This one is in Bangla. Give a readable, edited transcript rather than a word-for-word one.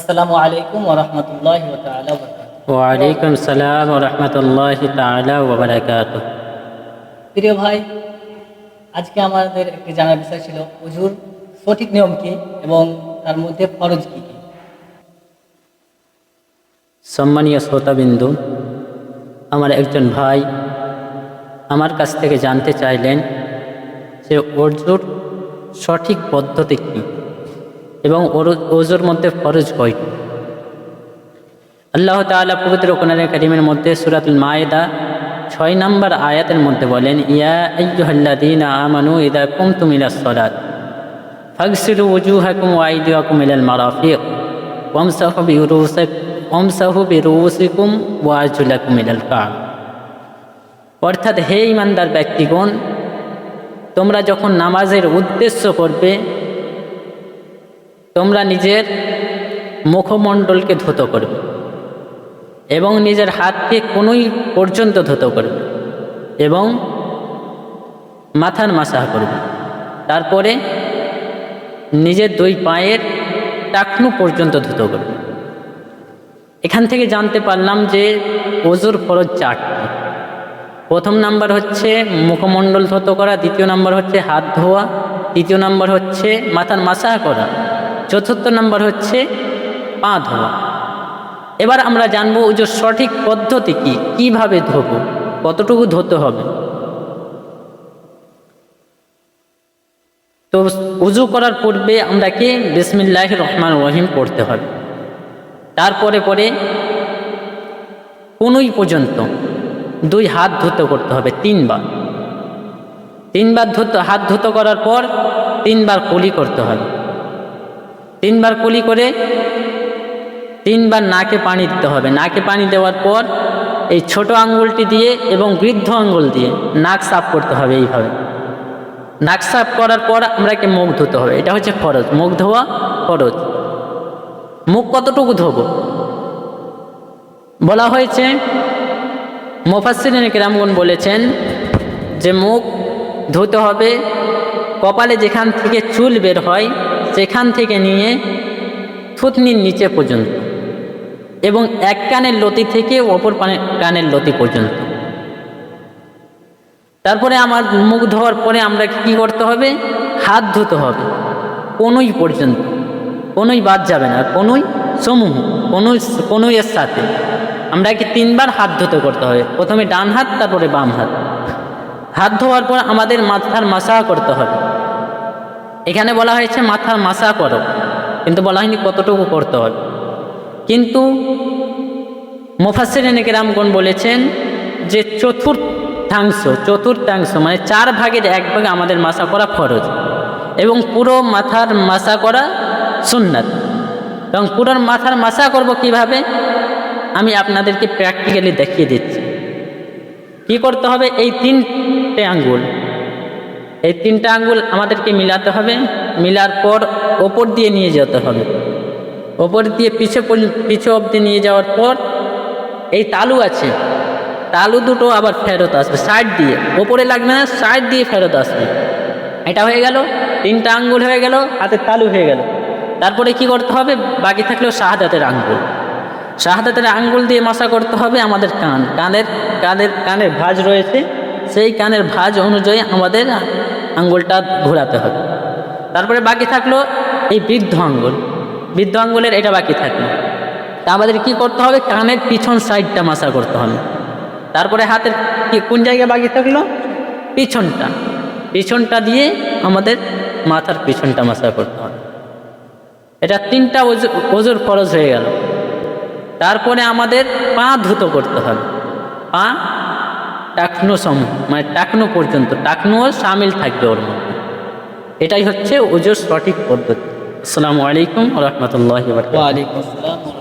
আসসালামু আলাইকুম ওয়া রাহমাতুল্লাহি ওয়া তাআলা ওয়া বারাকাতুহু। ওয়ালাইকুম সালাম ওয়া রাহমাতুল্লাহি তাআলা ওয়া বারাকাতুহু। প্রিয় ভাই, আজকে আমাদের একটি জানার বিষয় ছিল ওযুর সঠিক নিয়ম কি এবং তার মধ্যে ফরজ কি কি। সম্মানীয় শ্রোতাবিন্দু, আমার একজন ভাই আমার কাছ থেকে জানতে চাইলেন যে ওযুর সঠিক পদ্ধতি কী এবং ওযুর মধ্যে ফরজ কয়টি। আল্লাহ তাআলা পবিত্র কোরআনে কারীমের মধ্যে সূরাতুল মায়েদা ৬ নম্বর আয়াতের মধ্যে বলেন, ইয়া আইয়ুহাল্লাযীনা আমানু ইযা কুমতুম ইলাস সালাত ফাগসিলু ওয়ুজুহাকুম ওয়া আইদিয়াকুম ইলাল মারাফিক ওয়ামসাহু বিরুউসিকুম ওয়া আরজুলাকুম ইলাল কা'ব। অর্থাৎ, হে ঈমানদার ব্যক্তিগণ, তোমরা যখন নামাজের উদ্দেশ্য করবে তোমরা নিজের মুখমণ্ডলকে ধৌত করবে এবং নিজের হাতকে কোনোই পর্যন্ত ধৌত করবে এবং মাথার মাসাহ করবে। তারপরে নিজের দুই পায়ের টাকনু পর্যন্ত ধৌত করবে। এখান থেকে জানতে পারলাম যে ওযুর ফরজ ৪টি। প্রথম নাম্বার হচ্ছে মুখমণ্ডল ধৌত করা, দ্বিতীয় নাম্বার হচ্ছে হাত ধোয়া, তৃতীয় নাম্বার হচ্ছে মাথার মাসাহ করা, চতুর্থ নাম্বার হচ্ছে পা ধোয়া। এবার আমরা জানবো ওযুর সঠিক পদ্ধতি কি, কিভাবে ধোবো, কতটুকু ধুতে হবে। তো ওযু করার পূর্বে আমরাকে বিসমিল্লাহির রহমানির রহিম পড়তে হবে। তারপরে কনুই পর্যন্ত দুই হাত ধুতে করতে হবে ৩ বার। ৩ বার হাত ধুতে করার পর ৩ বার কুলি করতে হবে। ৩ বার কুলি করে ৩ বার নাকে পানি দিতে হবে। নাকে পানি দেওয়ার পর এই ছোট আঙ্গুলটি দিয়ে এবং বৃদ্ধ আঙ্গুল দিয়ে নাক সাফ করতে হবে। এইভাবে নাক সাফ করার পর আমরাকে মুখ ধুতে হবে। এটা হচ্ছে ফরজ, মুখ ধোয়া ফরজ। মুখ কতটুকু ধোবো বলা হয়েছে, মুফাসসিরিন কিরামগণ বলেছেন যে মুখ ধুতে হবে কপালে যেখান থেকে চুল বের হয় সেখান থেকে নিয়ে থুতনির নিচে পর্যন্ত এবং এক কানের লতি থেকে অপর কানের লতি পর্যন্ত। তারপরে আমার মুখ ধোয়ার পরে আমরা কি করতে হবে, হাত ধুতে হবে কনুই পর্যন্ত। কনুই বাদ যাবে না, কনুই সমূহ, কনুইয়ের সাথে আমরাকে ৩ বার হাত ধুতে করতে হবে। প্রথমে ডান হাত, তারপরে বাম হাত। হাত ধোয়ার পর আমাদের মাথার মাসাহ করতে হবে। এখানে বলা হয়েছে মাথার মাসাহ করো, কিন্তু বলা হয়নি কতটুকু করতে হবে। কিন্তু মুফাসসিরিন কিরামগণ বলেছেন যে চতুর্থাংশ মানে ৪ ভাগের ১ ভাগ আমাদের মাসাহ করা ফরজ এবং পুরো মাথার মাসাহ করা সুন্নাত। এবং পুরো মাথার মাসাহ করব কিভাবে, আমি আপনাদেরকে প্র্যাকটিক্যালি দেখিয়ে দিচ্ছি। কি করতে হবে, এই 3টে আঙ্গুল আমাদেরকে মিলাতে হবে। মিলার পর ওপর দিয়ে নিয়ে যেতে হবে। ওপর দিয়ে পিছু অবধি নিয়ে যাওয়ার পর এই তালু আছে, তালু দুটো আবার ফেরত আসবে সাইড দিয়ে, ওপরে লাগবে না, সাইড দিয়ে ফেরত আসবে। এটা হয়ে গেল, 3টা আঙ্গুল হয়ে গেল, হাতের তালু হয়ে গেল। তারপরে কি করতে হবে, বাকি থাকলেও শাহাদাতের আঙ্গুল দিয়ে মাসাহ করতে হবে আমাদের কানের ভাঁজ রয়েছে, সেই কানের ভাঁজ অনুযায়ী আমাদের আঙ্গুলটা ঘোরাতে হবে। তারপরে বাকি থাকলো এই বৃদ্ধ আঙ্গুলের এটা বাকি থাকলো। তা আমাদের কি করতে হবে, কানের পিছন সাইডটা মাসাহ করতে হবে। তারপরে হাতের কোন জায়গায় বাকি থাকলো, পিছনটা দিয়ে আমাদের মাথার পিছনটা মাসাহ করতে হবে। এটা 3টা ওযুর ফরজ হয়ে গেল। তারপরে আমাদের পা ধুত করতে হবে। পা টাকনো সমূহ মানে টাকনো পর্যন্ত, টাকনোও শামিল থাকবে ওর মধ্যে। এটাই হচ্ছে ওযুর সঠিক পদ্ধতি। আসসালামু আলাইকুম ওয়া রাহমাতুল্লাহি ওয়া বারাকাতুহু। ওয়া আলাইকুম আসসালাম।